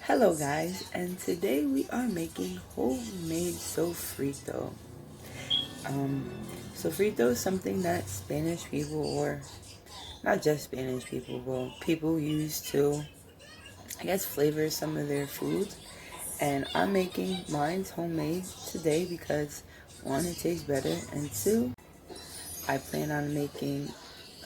Hello guys, and today we are making homemade sofrito. Sofrito is something that Spanish people, or not just Spanish people, but people use to, I guess, flavor some of their foods. And I'm making mine's homemade today because one, it tastes better, and two, I plan on making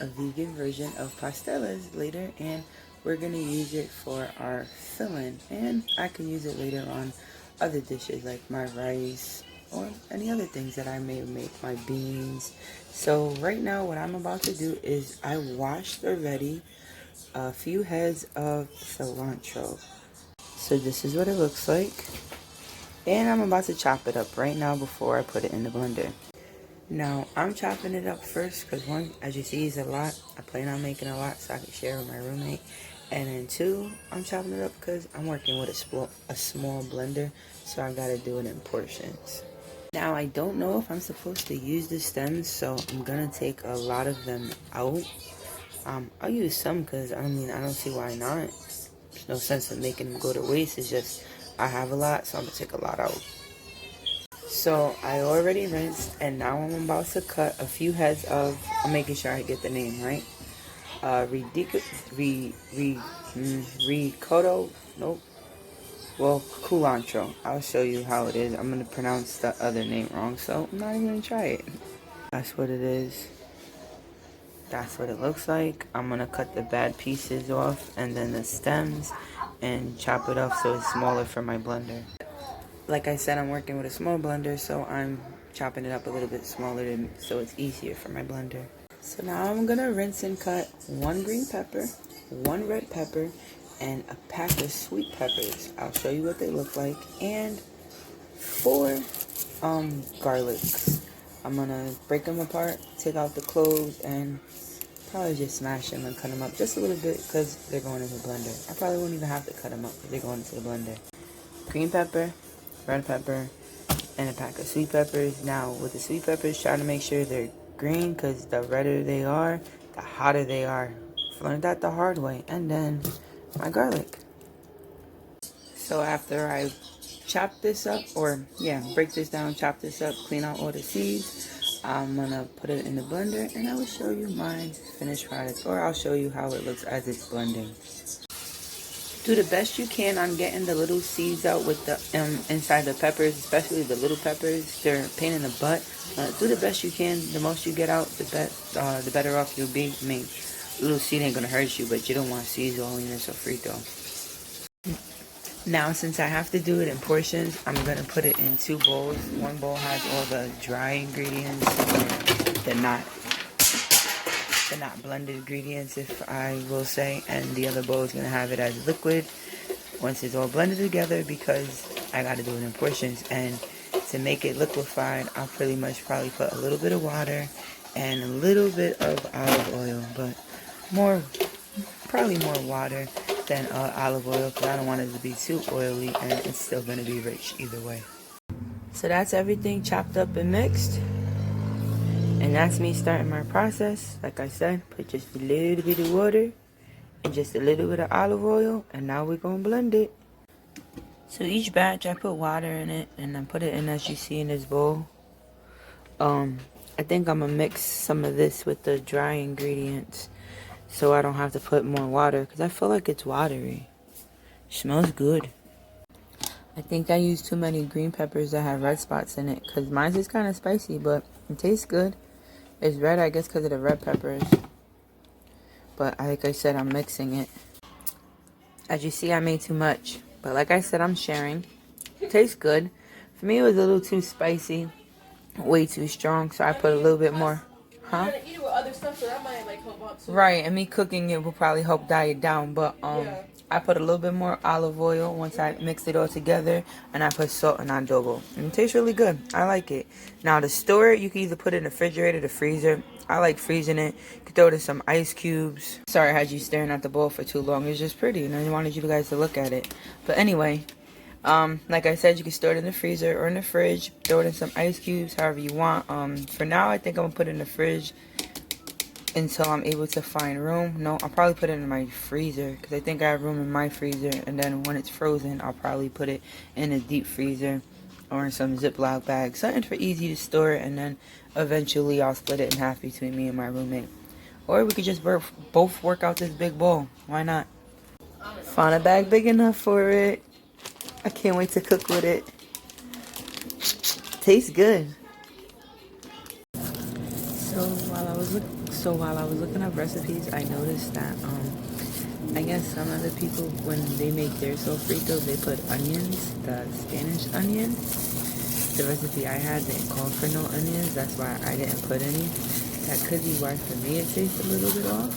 a vegan version of pastelas later, and we're going to use it for our filling, and I can use it later on other dishes like my rice or any other things that I may make, my beans. So right now what I'm about to do is I washed already a few heads of cilantro. So this is what it looks like, and I'm about to chop it up right now before I put it in the blender. Now, I'm chopping it up first because one, as you see, is a lot. I plan on making a lot so I can share with my roommate. And then two, I'm chopping it up because I'm working with a small blender, so I gotta do it in portions. Now, I don't know if I'm supposed to use the stems, so I'm gonna take a lot of them out. I'll use some because, I don't see why not. There's no sense in making them go to waste. It's just, I have a lot, so I'm gonna take a lot out. So I already rinsed, and now I'm about to cut a few heads of, I'm making sure I get the name right, ricotta, nope, well, culantro. I'll show you how it is. I'm going to pronounce the other name wrong, so I'm not even going to try it. That's what it is. That's what it looks like. I'm going to cut the bad pieces off, and then the stems, and chop it up so it's smaller for my blender. Like I said, I'm working with a small blender, so I'm chopping it up a little bit smaller so it's easier for my blender. So now I'm gonna rinse and cut one green pepper, one red pepper, and a pack of sweet peppers. I'll show you what they look like, and 4 garlics. I'm gonna break them apart, take out the cloves, and probably just smash them and cut them up just a little bit because they're going into the blender. I probably won't even have to cut them up because they're going into the blender. Green pepper, red pepper, and a pack of sweet peppers. Now with the sweet peppers, try to make sure they're green because the redder they are, the hotter they are. I've learned that the hard way. And then my garlic. So after I chop this up, break this down, chop this up, clean out all the seeds, I'm gonna put it in the blender and I will show you my finished product, or I'll show you how it looks as it's blending. Do the best you can on getting the little seeds out with the inside the peppers, especially the little peppers. They're a pain in the butt. Do the best you can. The most you get out, the better off you'll be. Little seed ain't gonna hurt you, but you don't want seeds all in your sofrito. Now, since I have to do it in portions, I'm gonna put it in 2 bowls. One bowl has all the dry ingredients, the not blended ingredients, if I will say, and the other bowl is going to have it as liquid once it's all blended together, because I got to do it in portions. And to make it liquefied, I'll probably put a little bit of water and a little bit of olive oil, but probably more water than olive oil because I don't want it to be too oily, and it's still going to be rich either way. So that's everything chopped up and mixed. And that's me starting my process. Like I said, put just a little bit of water and just a little bit of olive oil, and now we're going to blend it. So each batch I put water in it, and I put it in as you see in this bowl. I think I'm going to mix some of this with the dry ingredients so I don't have to put more water because I feel like it's watery. It smells good. I think I used too many green peppers that have red spots in it because mine is kind of spicy, but it tastes good. It's red, I guess, because of the red peppers. But like I said, I'm mixing it. As you see, I made too much. But like I said, I'm sharing. It tastes good. For me, it was a little too spicy. Way too strong. So I put a little bit more. Huh? You're gonna eat it with other stuff, so that might help out too. Right, and me cooking it will probably help diet down. But yeah. I put a little bit more olive oil once I mixed it all together, and I put salt and adobo. And it tastes really good. I like it. Now to store it, you can either put it in the refrigerator or the freezer. I like freezing it. You can throw it in some ice cubes. Sorry I had you staring at the bowl for too long. It's just pretty, and I wanted you guys to look at it. But anyway, like I said, you can store it in the freezer or in the fridge. Throw it in some ice cubes, however you want. For now, I think I'm gonna put it in the fridge. until I'm able to find room. No, I'll probably put it in my freezer because I think I have room in my freezer. And then when it's frozen, I'll probably put it in a deep freezer or in some Ziploc bag. Something for easy to store. And then eventually I'll split it in half between me and my roommate. Or we could just both work out this big bowl. Why not? Found a bag big enough for it. I can't wait to cook with it. Tastes good. So while I was looking up recipes, I noticed that I guess some other people, when they make their sofrito, they put onions, the Spanish onion. The recipe I had didn't call for no onions, that's why I didn't put any. That could be why for me it tastes a little bit off.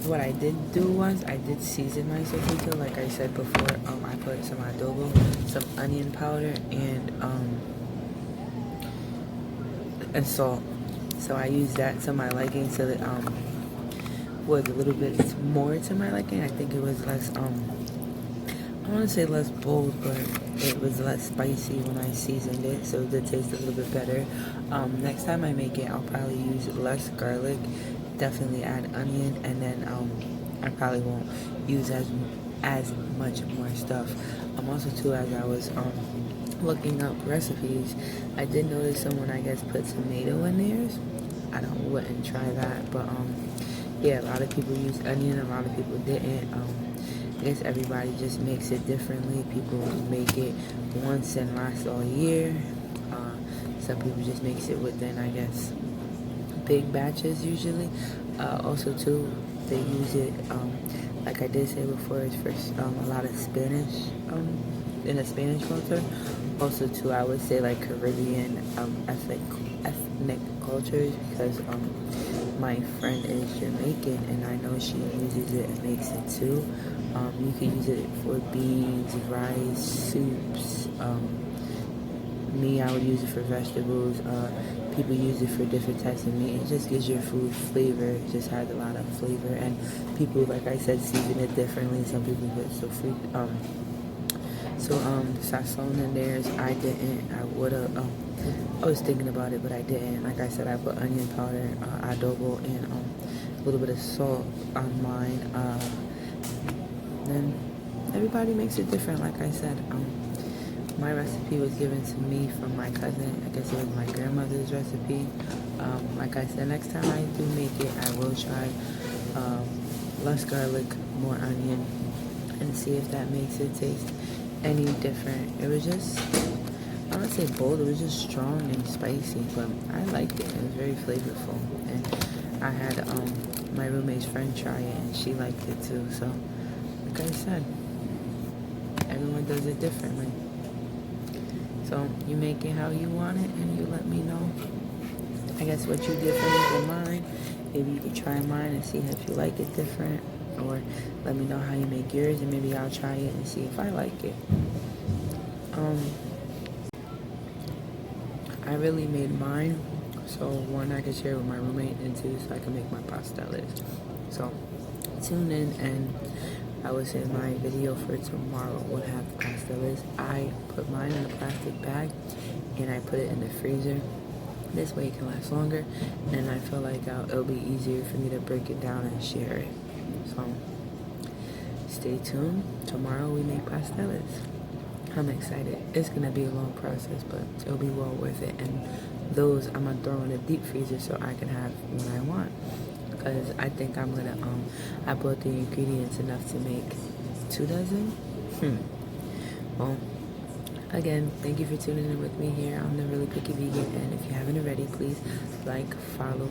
What I did do was I did season my sofrito, like I said before. I put some adobo, some onion powder, and salt. So I used that to my liking, so that was a little bit more to my liking. I think it was less I want to say less bold, but it was less spicy when I seasoned it, so it did taste a little bit better. Next time I make it, I'll probably use less garlic, definitely add onion, and then I probably won't use as much more stuff. Also too, as I was looking up recipes, I did notice someone, I guess, put tomato in theirs. Wouldn't try that, but yeah, a lot of people use onion, a lot of people didn't. I guess everybody just makes it differently. People make it once and last all year. Some people just makes it within, I guess, big batches usually. Also too, they use it, like I did say before, it's for a lot of Spanish, in a Spanish culture. Also too, I would say like Caribbean ethnic cultures, because my friend is Jamaican and I know she uses it and makes it too. You can use it for beans, rice, soups. Me, I would use it for vegetables. People use it for different types of meat. It just gives your food flavor. It just has a lot of flavor, and people, like I said, season it differently. Some people put sazon in theirs. I didn't. I would have. I was thinking about it, but I didn't. Like I said, I put onion powder, adobo, and a little bit of salt on mine. Then everybody makes it different. Like I said, my recipe was given to me from my cousin. I guess it was my grandmother's recipe. Like I said, next time I do make it, I will try less garlic, more onion, and see if that makes it taste any different. It was just, I don't say bold, it was just strong and spicy, but I liked it. It was very flavorful, and I had my roommate's friend try it, and she liked it too. So, like I said, everyone does it differently. So you make it how you want it, and you let me know, I guess, what you did for me for mine. Maybe you could try mine and see if you like it different, or let me know how you make yours, and maybe I'll try it and see if I like it. I really made mine, so one, I can share with my roommate, and two, so I can make my pasteles. So tune in, and I would say my video for tomorrow would have pasteles. I put mine in a plastic bag and I put it in the freezer. This way it can last longer, and I feel like it'll be easier for me to break it down and share it. So stay tuned. Tomorrow we make pasteles. I'm excited. It's gonna be a long process, but it'll be well worth it. And those I'm gonna throw in the deep freezer so I can have what I want. Because I think I'm gonna I bought the ingredients enough to make 2 dozen. Well, again, thank you for tuning in with me here on the Really Cookie Vegan. And if you haven't already, please like, follow,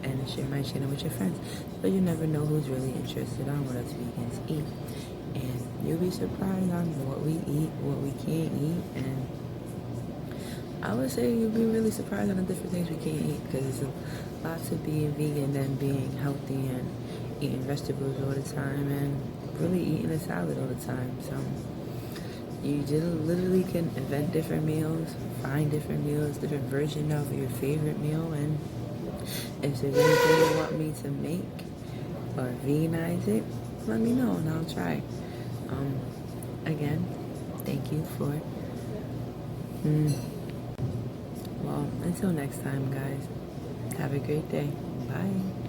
and share my channel with your friends, so you never know who's really interested on what us vegans eat. And you'll be surprised on what we eat, what we can't eat, and I would say you'll be really surprised on the different things we can't eat, because it's a lot to being vegan than being healthy and eating vegetables all the time and really eating a salad all the time. So you just literally can invent different meals, find different meals, different version of your favorite meal, and if there's anything you want me to make or veganize it, let me know and I'll try. Again, thank you for Well, until next time, guys, have a great day. Bye.